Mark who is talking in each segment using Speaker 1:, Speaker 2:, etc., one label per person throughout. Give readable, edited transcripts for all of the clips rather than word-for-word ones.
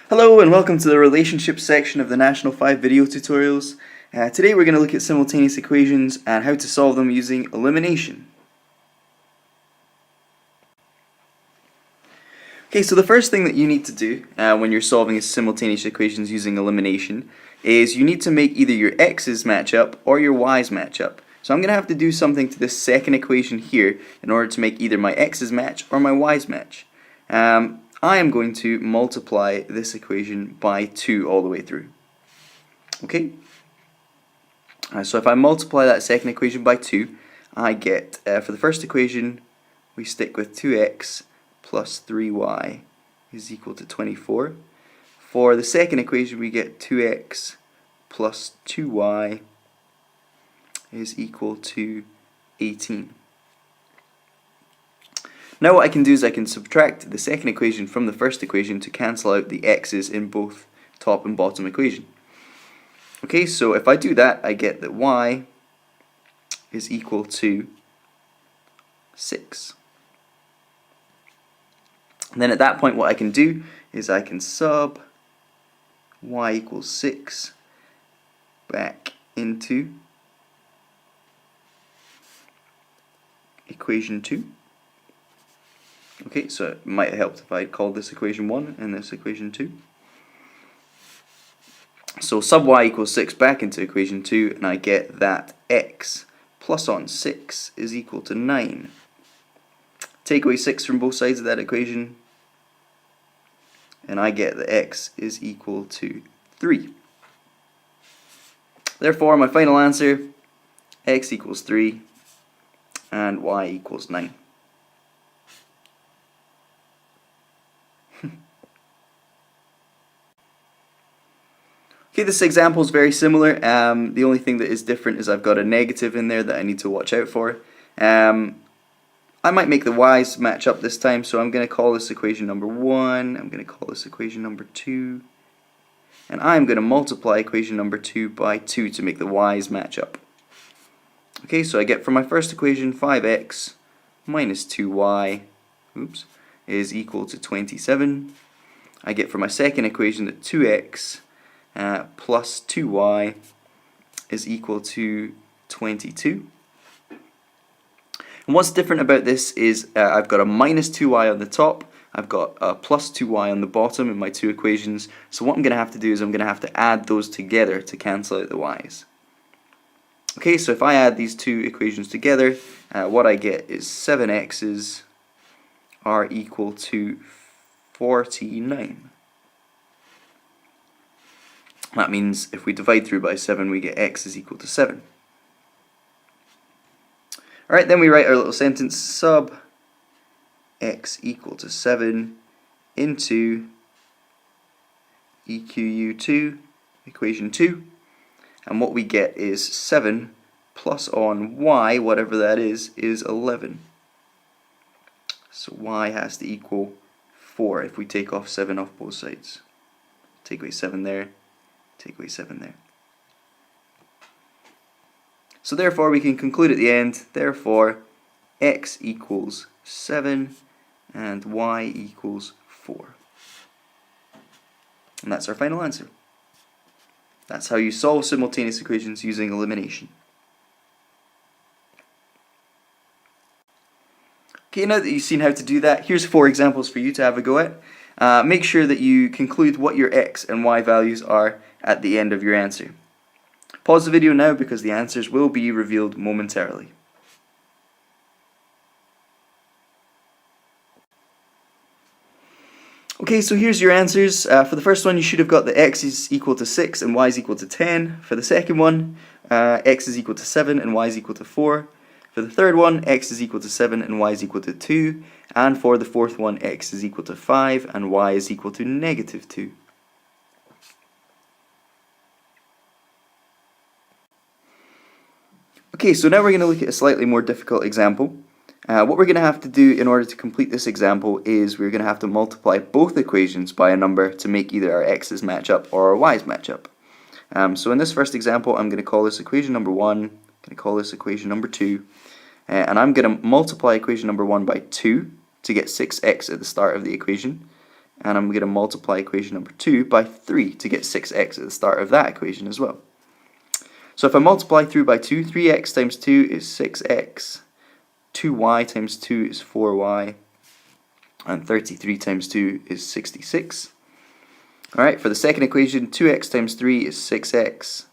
Speaker 1: Hello and welcome to the relationship section of the National 5 video tutorials. Today we're going to look at simultaneous equations and how to solve them using elimination. Okay, so the first thing that you need to do when you're solving simultaneous equations using elimination is you need to make either your x's match up or your y's match up. So I'm going to have to do something to this second equation here in order to make either my x's match or my y's match. I am going to multiply this equation by 2 all the way through. Okay? So if I multiply that second equation by 2, I get, for the first equation, we stick with 2x plus 3y is equal to 24. For the second equation, we get 2x plus 2y is equal to 18. Now what I can do is I can subtract the second equation from the first equation to cancel out the x's in both top and bottom equation. Okay, so if I do that, I get that y is equal to 6. And then at that point what I can do is I can sub y equals 6 back into equation 2. Okay, so it might have helped if I had called this equation 1 and this equation 2. So sub y equals 6 back into equation 2, and I get that x plus on 6 is equal to 9. Take away 6 from both sides of that equation, and I get that x is equal to 3. Therefore, my final answer, x equals 3 and y equals 9. Okay, this example is very similar. The only thing that is different is I've got a negative in there that I need to watch out for. I might make the y's match up this time, so I'm going to call this equation number 1, I'm going to call this equation number 2, and I'm going to multiply equation number 2 by 2 to make the y's match up. Okay, so I get from my first equation 5x minus 2y is equal to 27. I get from my second equation that 2x plus 2y is equal to 22. And what's different about this is I've got a minus 2y on the top, I've got a plus 2y on the bottom in my two equations, so what I'm going to have to do is I'm going to have to add those together to cancel out the y's. Okay, so if I add these two equations together, what I get is 7x's are equal to 49. That means if we divide through by 7, we get x is equal to 7. Alright, then we write our little sentence, sub x equal to 7 into EQU2, equation 2. And what we get is 7 plus on y, whatever that is 11. So y has to equal 4 if we take off 7 off both sides. Take away 7 there. Take away 7 there. So therefore we can conclude at the end, therefore x equals 7 and y equals 4. And that's our final answer. That's how you solve simultaneous equations using elimination. Okay, now that you've seen how to do that, here's 4 examples for you to have a go at. Make sure that you conclude what your x and y values are at the end of your answer. Pause the video now because the answers will be revealed momentarily. Okay, so here's your answers. For the first one, you should have got that x is equal to 6 and y is equal to 10. For the second one, x is equal to 7 and y is equal to 4. For the third one, x is equal to 7 and y is equal to 2. And for the fourth one, x is equal to 5 and y is equal to negative 2. Okay, so now we're going to look at a slightly more difficult example. What we're going to have to do in order to complete this example is we're going to have to multiply both equations by a number to make either our x's match up or our y's match up. So in this first example, I'm going to call this equation number 1, I'm going to call this equation number 2, and I'm going to multiply equation number 1 by 2 to get 6x at the start of the equation. and I'm going to multiply equation number 2 by 3 to get 6x at the start of that equation as well. So if I multiply through by 2, 3x times 2 is 6x, 2y times 2 is 4y, and 33 times 2 is 66. Alright, for the second equation, 2x times 3 is 6x,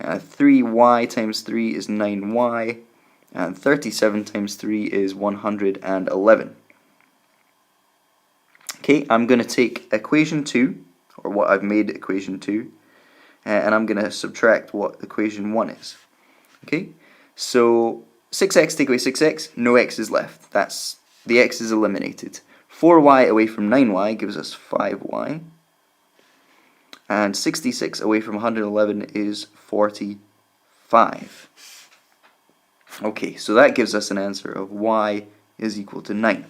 Speaker 1: 3y times 3 is 9y, and 37 times 3 is 111. Okay, I'm going to take equation 2, or what I've made equation 2, and I'm going to subtract what equation 1 is. Okay, so 6x take away 6x, no x is left. That's the x is eliminated. 4y away from 9y gives us 5y. And 66 away from 111 is 45. Okay, so that gives us an answer of y is equal to 9.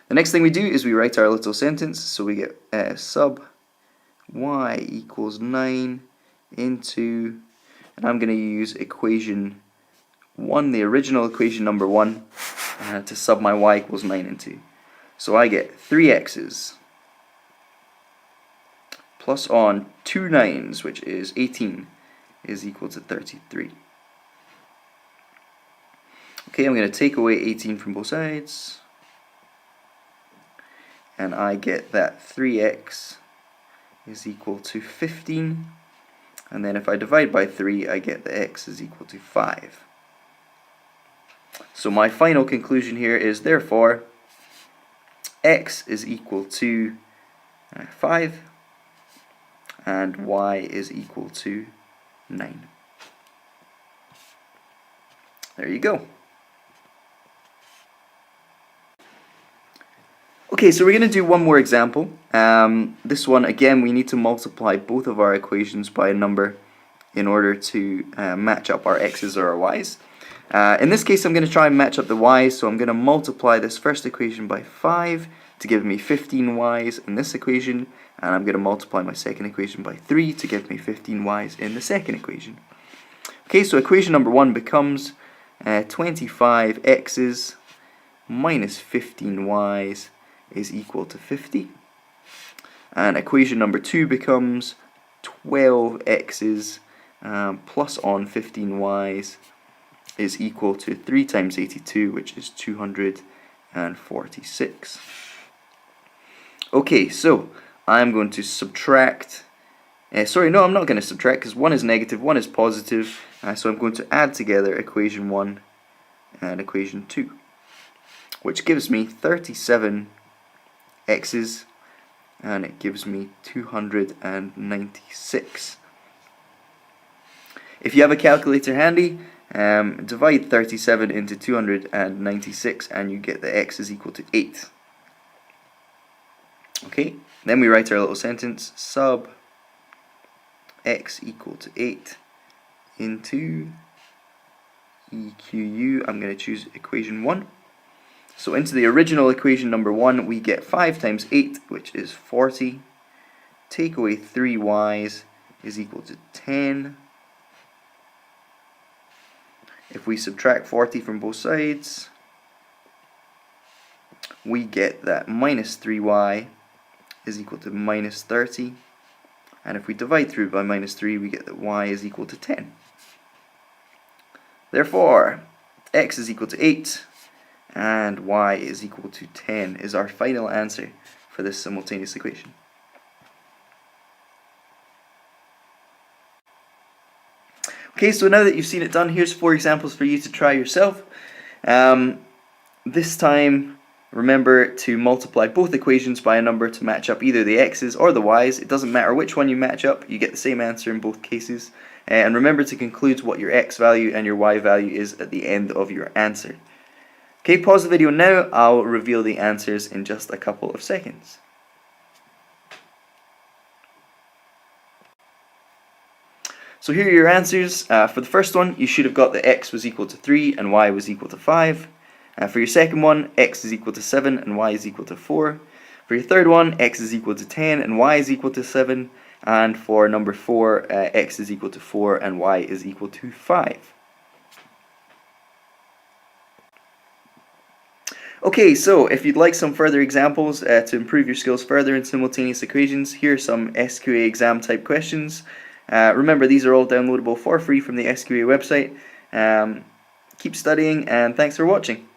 Speaker 1: The next thing we do is we write our little sentence. So we get sub y equals 9 into, and I'm going to use equation 1, the original equation number 1, to sub my y equals 9 into. So I get 3x's plus on 2 9's, which is 18, is equal to 33. Okay, I'm going to take away 18 from both sides, and I get that 3x is equal to 15, and then if I divide by 3, I get that x is equal to 5. So my final conclusion here is, therefore, x is equal to 5, and y is equal to 9. There you go. Okay, so we're going to do one more example. This one, again, we need to multiply both of our equations by a number in order to match up our x's or our y's. In this case, I'm going to try and match up the y's, so I'm going to multiply this first equation by 5 to give me 15y's in this equation, and I'm going to multiply my second equation by 3 to give me 15y's in the second equation. Okay, so equation number 1 becomes 25x's minus 15y's is equal to 50. And equation number 2 becomes 12x's plus on 15y's is equal to 3 times 82, which is 246. Okay, so I'm going to subtract, sorry, no, I'm not going to subtract because one is negative, one is positive, so I'm going to add together equation 1 and equation 2, which gives me 37 x's, and it gives me 296. If you have a calculator handy, divide 37 into 296 and you get the x is equal to 8. Okay, then we write our little sentence, sub x equal to 8 into EQU, I'm going to choose equation 1. So into the original equation number 1, we get 5 times 8, which is 40. Take away 3y's is equal to 10. If we subtract 40 from both sides, we get that minus 3y is equal to minus 30. And if we divide through by minus 3, we get that y is equal to 10. Therefore, x is equal to 8. And y is equal to 10 is our final answer for this simultaneous equation. Okay, so now that you've seen it done, here's 4 examples for you to try yourself. This time, remember to multiply both equations by a number to match up either the x's or the y's. It doesn't matter which one you match up, you get the same answer in both cases. And remember to conclude what your x value and your y value is at the end of your answer. Okay, pause the video now. I'll reveal the answers in just a couple of seconds. So here are your answers. For the first one, you should have got that x was equal to 3 and y was equal to 5. For your second one, x is equal to 7 and y is equal to 4. For your third one, x is equal to 10 and y is equal to 7. And for number 4, x is equal to 4 and y is equal to 5. Okay, so if you'd like some further examples to improve your skills further in simultaneous equations, here are some SQA exam type questions. Remember, these are all downloadable for free from the SQA website. Keep studying, and thanks for watching.